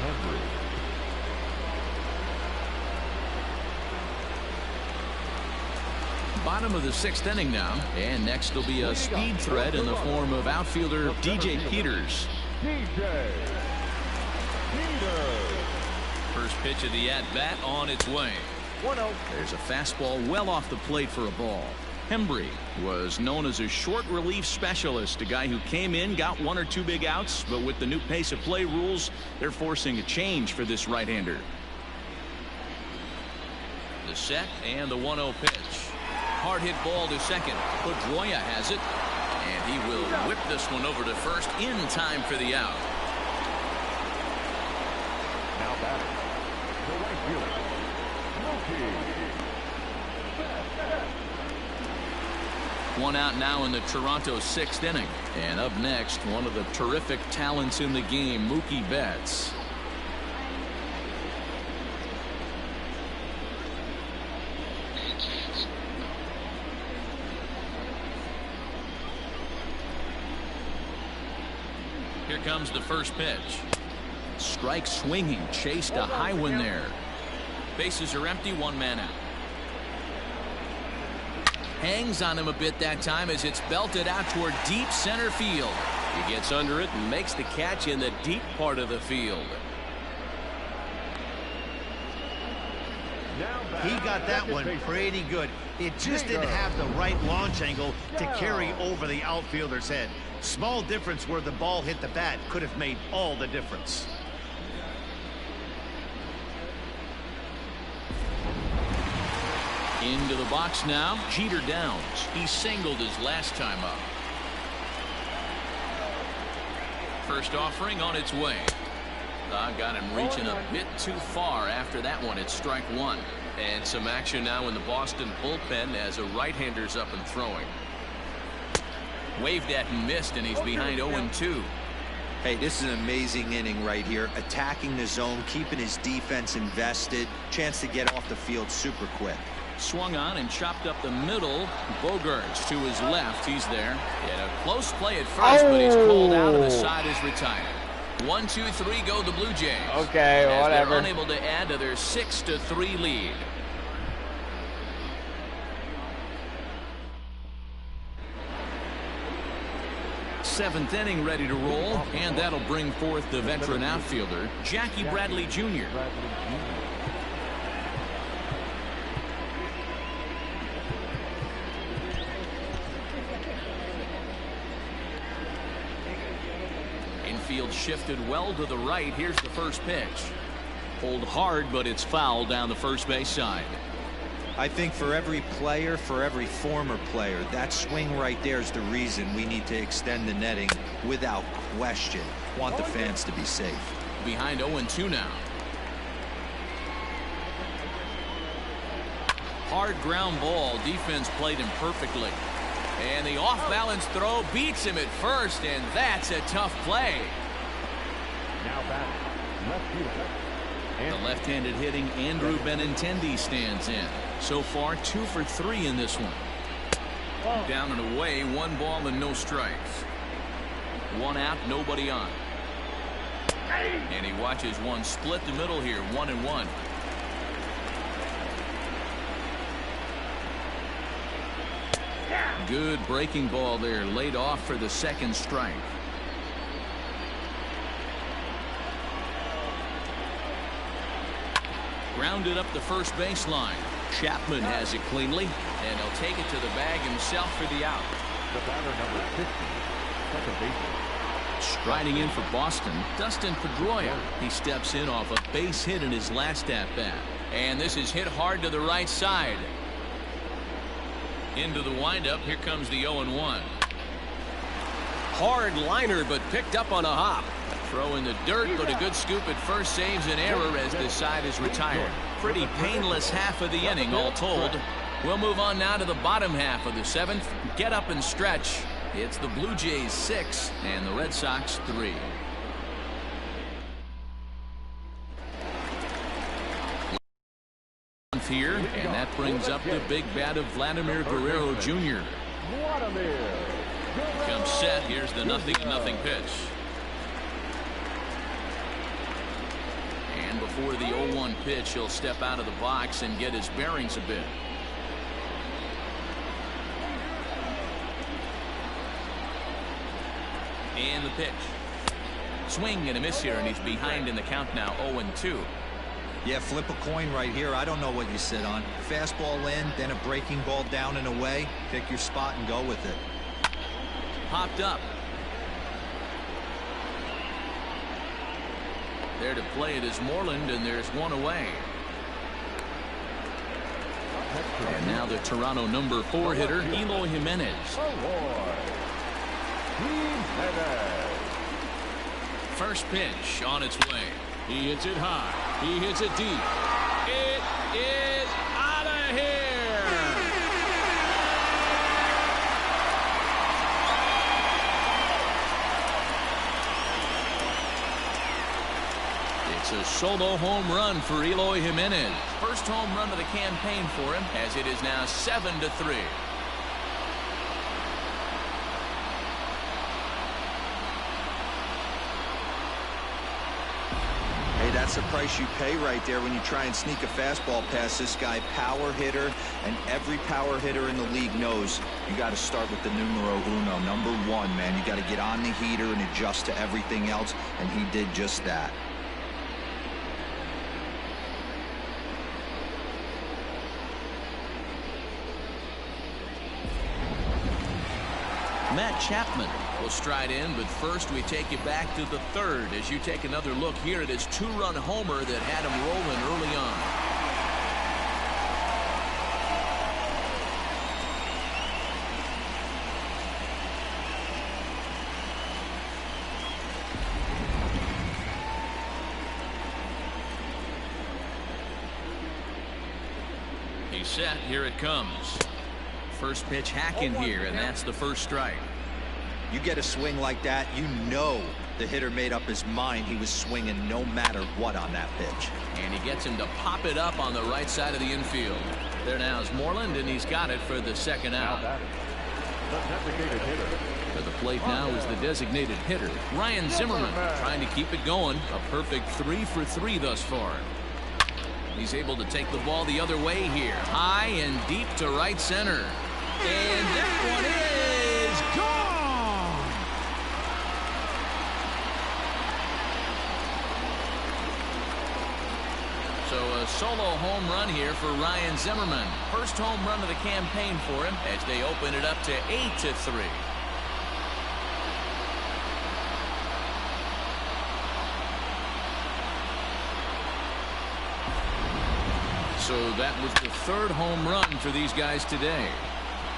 Hembry. Bottom of the 6th inning now, and next will be a speed threat in the form of outfielder DJ Peters. First pitch of the at-bat on its way. 1-0. There's a fastball well off the plate for a ball. Hembry was known as a short relief specialist, a guy who came in, got 1 or 2 big outs, but with the new pace of play rules, they're forcing a change for this right-hander. The set and the 1-0 pitch. Hard hit ball to second. Pedroia has it, and he will whip this one over to first in time for the out. Now batting, the right fielder, Mookie. One out now in the Toronto 6th inning. And up next, one of the terrific talents in the game, Mookie Betts. Here comes the first pitch. Strike swinging, chased a high one there. Bases are empty, one man out. Hangs on him a bit that time as it's belted out toward deep center field. He gets under it and makes the catch in the deep part of the field. He got that one pretty good. It just didn't have the right launch angle to carry over the outfielder's head. Small difference where the ball hit the bat could have made all the difference. Into the box now. Jeter downs. He singled his last time up. First offering on its way. Got him reaching a bit too far after that one. It's strike one. And some action now in the Boston bullpen as a right-hander's up and throwing. Waved at and missed, and he's behind 0-2. Hey, this is an amazing inning right here. Attacking the zone, keeping his defense invested. Chance to get off the field super quick. Swung on and chopped up the middle. Bogarts to his left. He's there. He had a close play at first, but he's pulled out of the side is retired. 1, 2, 3 go the Blue Jays. Okay, as whatever. They're unable to add to their 6-3 lead. Seventh inning ready to roll, and that'll bring forth the veteran outfielder, Jackie Bradley Jr. Infield shifted well to the right. Here's the first pitch. Pulled hard, but it's foul down the first base side. I think for every player, for every former player, that swing right there is the reason we need to extend the netting without question. Want the fans to be safe. Behind 0-2 now. Hard ground ball. Defense played him perfectly. And the off-balance throw beats him at first, and that's a tough play. Now batting, left fielder. The left-handed hitting Andrew Benintendi stands in. So far, 2 for 3 in this one. Down and away, 1 ball and no strikes. 1 out, nobody on. And he watches one split the middle here, 1-1. Good breaking ball there, laid off for the second strike. Grounded up the first baseline. Chapman has it cleanly, and he'll take it to the bag himself for the out. The batter number 50, second baseman. Striding in for Boston, Dustin Pedroia. He steps in off a base hit in his last at-bat. And this is hit hard to the right side. Into the windup. Here comes the 0-1. Hard liner, but picked up on a hop. Throw in the dirt, but a good scoop at first saves an error as the side is retired. Pretty painless half of the inning, all told. We'll move on now to the bottom half of the 7th. Get up and stretch. It's the Blue Jays 6 and the Red Sox 3. Here, and that brings up the big bat of Vladimir Guerrero Jr. Comes set. Here's the 0-0 pitch. And before the 0-1 pitch, he'll step out of the box and get his bearings a bit. And the pitch. Swing and a miss here, and he's behind in the count now, 0-2. Yeah, flip a coin right here. I don't know what you sit on. Fastball in, then a breaking ball down and away. Pick your spot and go with it. Popped up. There to play it is Moreland, and there's one away. And now the Toronto number 4 hitter, Eloy Jimenez. First pitch on its way. He hits it high. He hits it deep. It is out of here. It's a solo home run for Eloy Jimenez. First home run of the campaign for him, as it is now 7-3. Hey, that's the price you pay right there when you try and sneak a fastball past this guy. Power hitter, and every power hitter in the league knows you got to start with the numero uno, number one, man. You got to get on the heater and adjust to everything else, and he did just that. Matt Chapman will stride in, but first we take you back to the third as you take another look here at his two-run homer that had him rolling early on. He's set. Here it comes. First pitch hacking here, and that's the first strike. You get a swing like that, you know the hitter made up his mind he was swinging no matter what on that pitch. And he gets him to pop it up on the right side of the infield. There now is Moreland, and he's got it for the second out. For the plate now is the designated hitter, Ryan Zimmerman, trying to keep it going. A perfect 3 for 3 thus far. He's able to take the ball the other way here. High and deep to right center. And that one is gone. So a solo home run here for Ryan Zimmerman. First home run of the campaign for him as they open it up to 8-3. So that was the third home run for these guys today.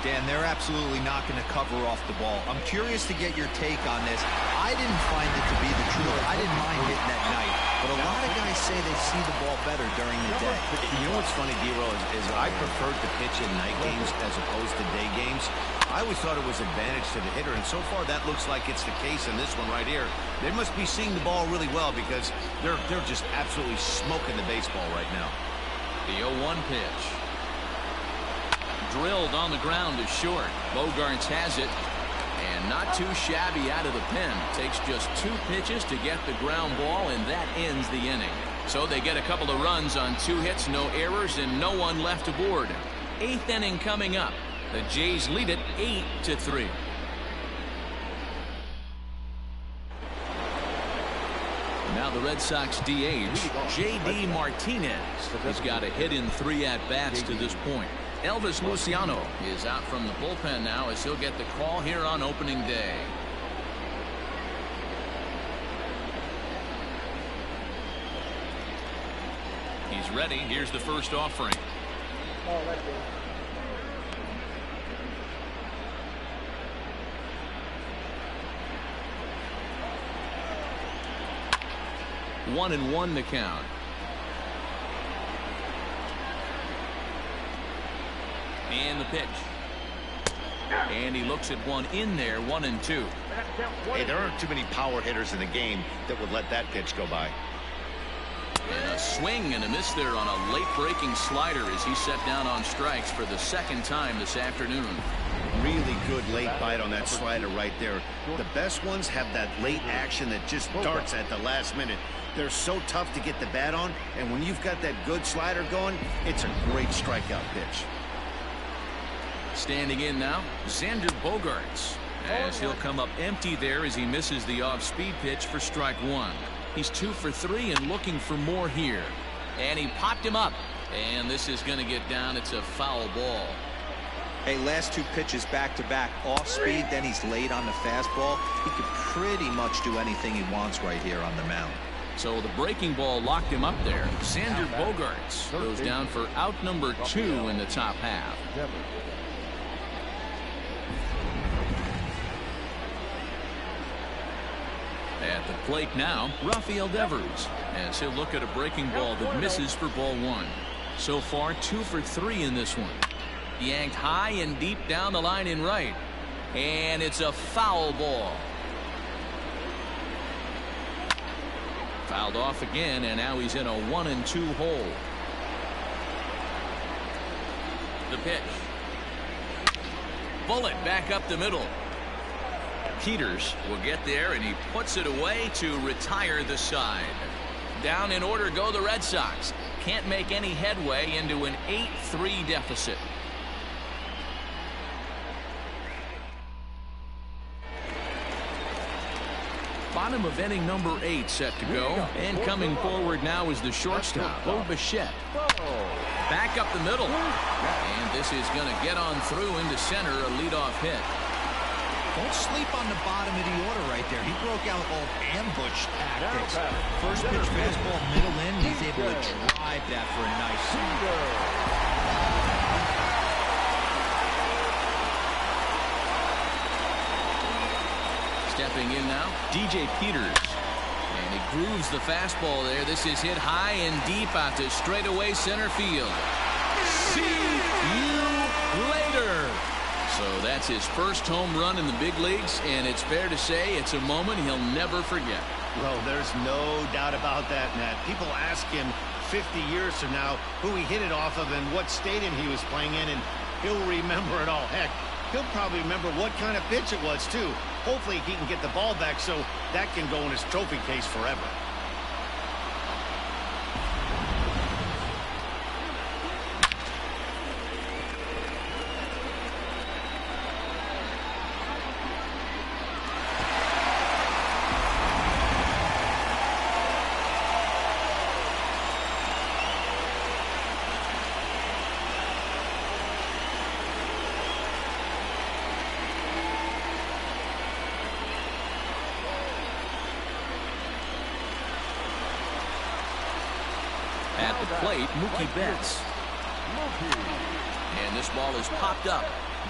Dan, they're absolutely not going to cover off the ball. I'm curious to get your take on this. I didn't find it to be the truth. I didn't mind hitting at night. But a lot of guys say they see the ball better during the day. You know what's funny, D-Roll, is I preferred to pitch in night games as opposed to day games. I always thought it was advantage to the hitter, and so far that looks like it's the case in this one right here. They must be seeing the ball really well because they're just absolutely smoking the baseball right now. The 0-1 pitch. Drilled on the ground is short. Bogaerts has it. And not too shabby out of the pen. Takes just 2 pitches to get the ground ball, and that ends the inning. So they get a couple of runs on 2 hits, no errors, and no one left aboard. 8th inning coming up. The Jays lead it 8-3. Now the Red Sox DH, J.D. Martinez. He's got a hit in 3 at-bats to this point. Elvis Luciano is out from the bullpen now as he'll get the call here on opening day. He's ready. Here's the first offering. 1-1 the count. And the pitch. And he looks at one in there, 1-2. Hey, there aren't too many power hitters in the game that would let that pitch go by. And a swing and a miss there on a late breaking slider as he set down on strikes for the second time this afternoon. Really good late bite on that slider right there. The best ones have that late action that just darts at the last minute. They're so tough to get the bat on, and when you've got that good slider going, it's a great strikeout pitch. Standing in now, Xander Bogaerts, as he'll come up empty there as he misses the off-speed pitch for strike 1. He's 2 for 3 and looking for more here. And he popped him up, and this is going to get down. It's a foul ball. Hey, last 2 pitches back-to-back, off-speed, then he's late on the fastball. He could pretty much do anything he wants right here on the mound. So the breaking ball locked him up there. Xander Bogaerts goes down for out number 2 in the top half. At the plate now, Rafael Devers, as he'll look at a breaking ball that misses for ball 1. So far, 2 for 3 in this one. Yanked high and deep down the line in right. And it's a foul ball. Fouled off again, and now he's in a 1-2 hole. The pitch. Bullet back up the middle. Peters will get there, and he puts it away to retire the side. Down in order go the Red Sox. Can't make any headway into an 8-3 deficit. Bottom of inning number 8 set to go. And coming forward now is the shortstop, Bo Bichette. Back up the middle. And this is going to get on through into center, a leadoff hit. Don't sleep on the bottom of the order right there. He broke out all ambush tactics. First pitch fastball, middle in. He's able to drive that for a nice swing. Stepping in now, DJ Peters. And he grooves the fastball there. This is hit high and deep out to straightaway center field. See you later. So that's his first home run in the big leagues, and it's fair to say it's a moment he'll never forget. Well, there's no doubt about that, Matt. People ask him 50 years from now who he hit it off of and what stadium he was playing in, and he'll remember it all. Heck, he'll probably remember what kind of pitch it was, too. Hopefully he can get the ball back so that can go in his trophy case forever. At the plate, Mookie Betts. And this ball is popped up,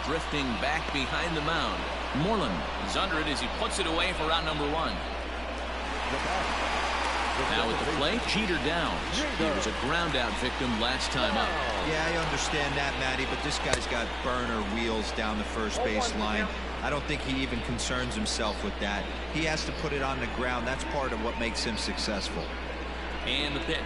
drifting back behind the mound. Moreland is under it as he puts it away for out number 1. Now at the plate, Jeter Downs. He was a ground out victim last time up. Yeah, I understand that, Matty, but this guy's got burner wheels down the first base line. I don't think he even concerns himself with that. He has to put it on the ground. That's part of what makes him successful. And the pitch.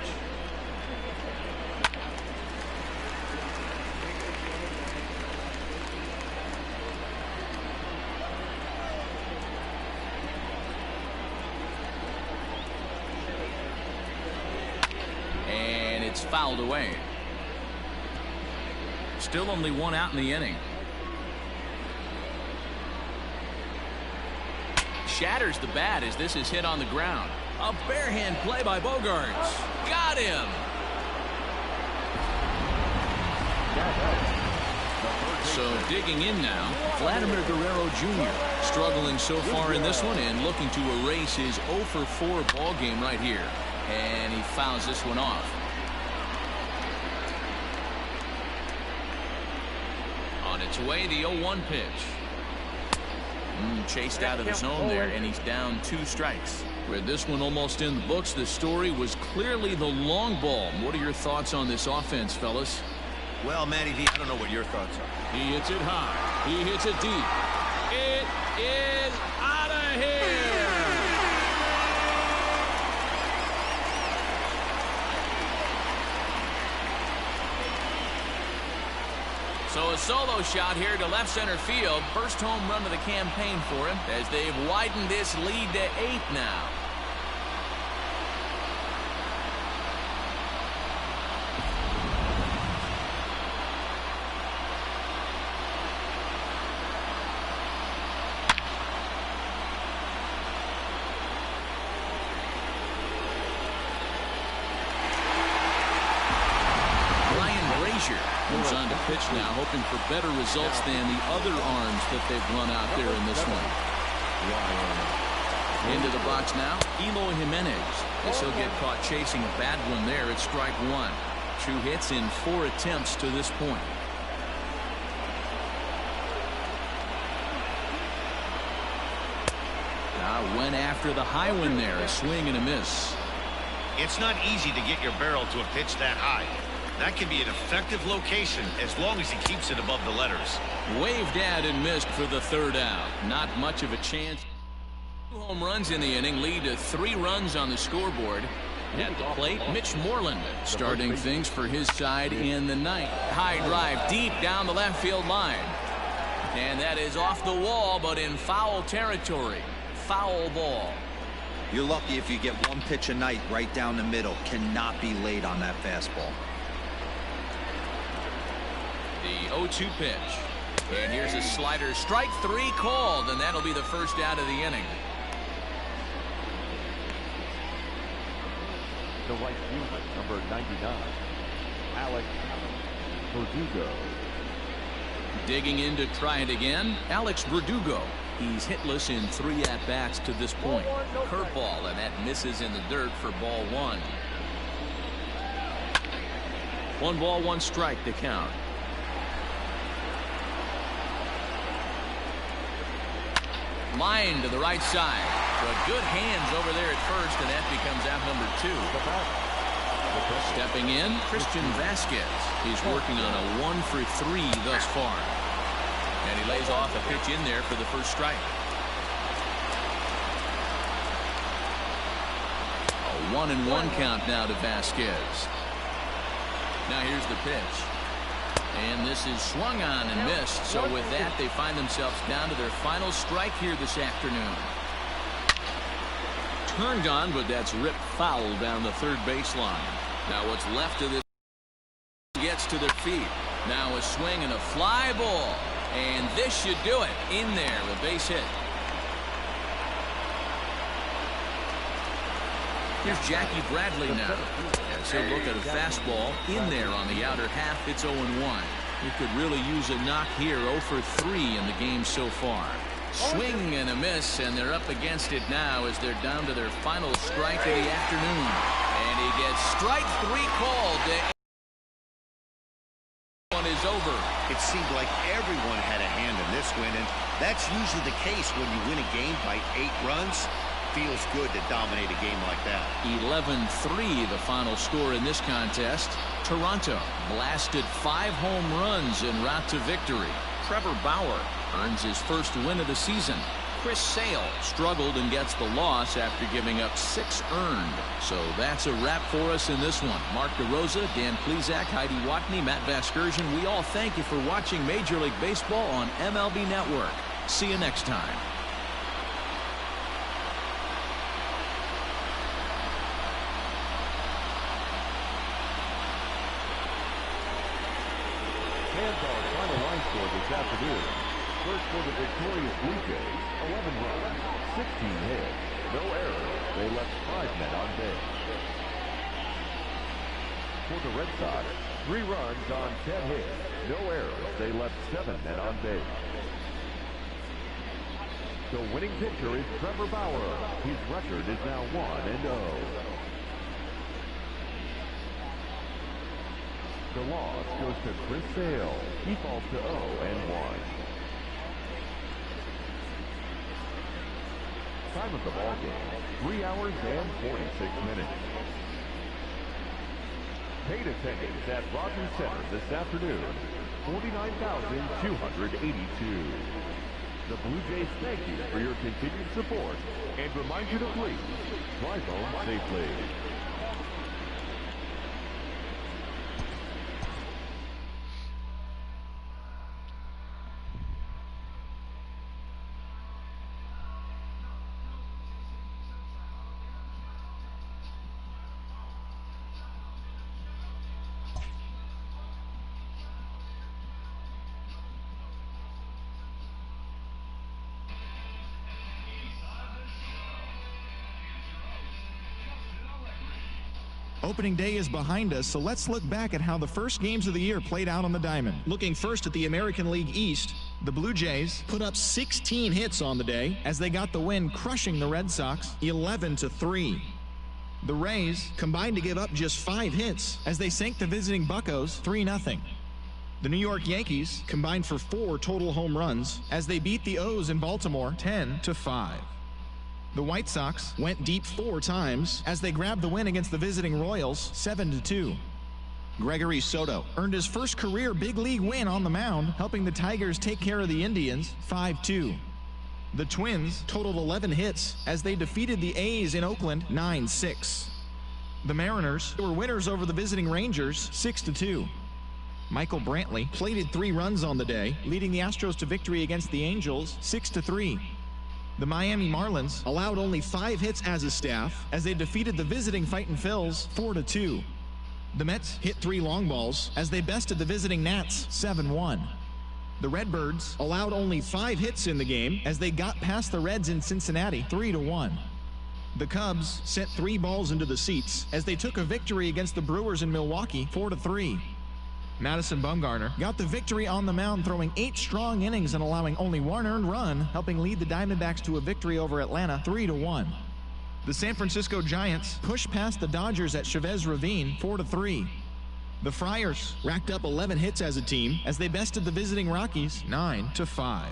Fouled away. Still only 1 out in the inning. Shatters the bat as this is hit on the ground. A barehand play by Bogarts. Got him. So digging in now, Vladimir Guerrero Jr. struggling so far in this one and looking to erase his 0 for 4 ball game right here. And he fouls this one off. On its way, the 0-1 pitch. Chased out of the zone there, and he's down 2 strikes. With this one almost in the books, the story was clearly the long ball. What are your thoughts on this offense, fellas? Well, Matty V, I don't know what your thoughts are. He hits it high. He hits it deep. It is out of here. So a solo shot here to left center field. First home run of the campaign for him as they've widened this lead to 8 now. Moves on to pitch now, hoping for better results than the other arms that they've run out there in this one. Into the box now, Eloy Jimenez. Guess he'll get caught chasing a bad one there at strike 1. 2 hits in 4 attempts to this point. Now went after the high one there, a swing and a miss. It's not easy to get your barrel to a pitch that high. That can be an effective location as long as he keeps it above the letters. Waved at and missed for the 3rd out. Not much of a chance. 2 home runs in the inning lead to 3 runs on the scoreboard. At the plate, Mitch Moreland starting things for his side in the ninth. High drive deep down the left field line. And that is off the wall, but in foul territory. Foul ball. You're lucky if you get one pitch a night right down the middle. Cannot be late on that fastball. The 0-2 pitch. And here's a slider. Strike 3 called, and that'll be the first out of the inning. The right fielder, number 99, Alex Verdugo. Digging in to try it again, Alex Verdugo. He's hitless in 3 at-bats to this point. Curveball, and that misses in the dirt for ball 1. 1 ball, 1 strike to count. Line to the right side. But good hands over there at first, and that becomes out number 2. Stepping in, Christian Vasquez. He's working on a 1 for 3 thus far. And he lays off a pitch in there for the first strike. A 1-1 count now to Vasquez. Now here's the pitch. And this is swung on and missed. So with that, they find themselves down to their final strike here this afternoon. Turned on, but that's ripped foul down the third baseline. Now what's left of this gets to their feet. Now a swing and a fly ball. And this should do it. In there, a base hit. Here's Jackie Bradley now. As he'll look at a fastball in there on the outer half. It's 0-1. He could really use a knock here. 0 for 3 in the game so far. Swing and a miss, and they're up against it now as they're down to their final strike of the afternoon. And he gets strike 3 called. One is over. It seemed like everyone had a hand in this win, and that's usually the case when you win a game by 8 runs. Feels good to dominate a game like that. 11-3 the final score in this contest. Toronto blasted 5 home runs en route to victory. Trevor Bauer earns his first win of the season. Chris Sale struggled and gets the loss after giving up 6 earned. So that's a wrap for us in this one. Mark DeRosa, Dan Plezak, Heidi Watney, Matt Vasgersian. We all thank you for watching Major League Baseball on MLB Network. See you next time. Fans our final line score this afternoon. First for the victorious Blue Jays, 11 runs, 16 hits, no errors. They left 5 men on base. For the Red Sox, 3 runs on 10 hits, no errors. They left 7 men on base. The winning pitcher is Trevor Bauer. His record is now 1-0. The loss goes to Chris Sale. He falls to 0-1. Time of the ball game, 3 hours and 46 minutes. Paid attendance at Rogers Center this afternoon, 49,282. The Blue Jays thank you for your continued support and remind you to please drive home safely. Opening day is behind us, so let's look back at how the first games of the year played out on the diamond. Looking first at the American League East, the Blue Jays put up 16 hits on the day as they got the win, crushing the Red Sox 11-3. The Rays combined to give up just 5 hits as they sank the visiting Buccos 3-0. The New York Yankees combined for 4 total home runs as they beat the O's in Baltimore 10-5. The White Sox went deep 4 times as they grabbed the win against the visiting Royals 7-2. Gregory Soto earned his first career big league win on the mound, helping the Tigers take care of the Indians 5-2. The Twins totaled 11 hits as they defeated the A's in Oakland 9-6. The Mariners were winners over the visiting Rangers 6-2. Michael Brantley plated 3 runs on the day, leading the Astros to victory against the Angels 6-3. The Miami Marlins allowed only 5 hits as a staff as they defeated the visiting Fightin' Phils 4-2. The Mets hit 3 long balls as they bested the visiting Nats 7-1. The Redbirds allowed only 5 hits in the game as they got past the Reds in Cincinnati 3-1. The Cubs sent 3 balls into the seats as they took a victory against the Brewers in Milwaukee 4-3. Madison Bumgarner got the victory on the mound, throwing 8 strong innings and allowing only 1 earned run, helping lead the Diamondbacks to a victory over Atlanta 3-1. The San Francisco Giants pushed past the Dodgers at Chavez Ravine 4-3. The Friars racked up 11 hits as a team as they bested the visiting Rockies 9-5.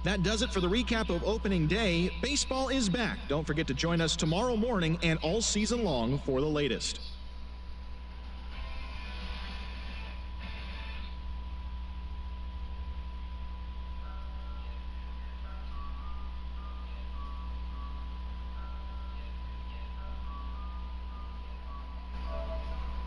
That does it for the recap of opening day. Baseball is back. Don't forget to join us tomorrow morning and all season long for the latest.